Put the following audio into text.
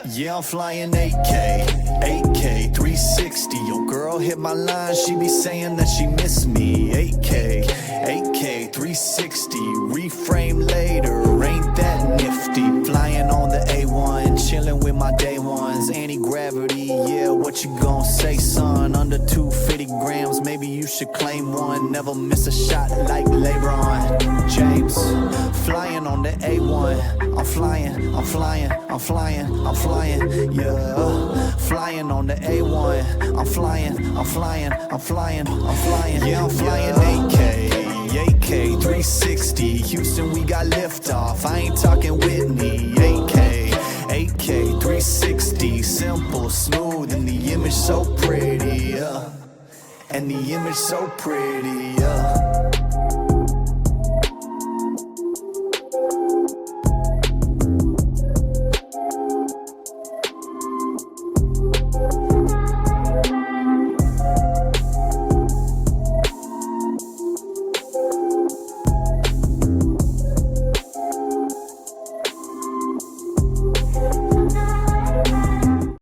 Yeah, I'm flying 8K 360. Your girl hit my line, she be saying that she miss me. 8K 360. Reframe later, ain't that nifty? Flying on the A1, chilling with my day ones. Antigravity, yeah, what you gon' say, son? Under 250 grams, maybe you should claim one. Never miss a shot like LeBron James. Flying on the A1. I'm flying, yeah. Flying on the A1. I'm flying. Yeah, I'm flying 8K 360. Houston, we got liftoff. I ain't talking Whitney. 8K 360. Simple, smooth, and the image so pretty, yeah. And the image so pretty, yeah.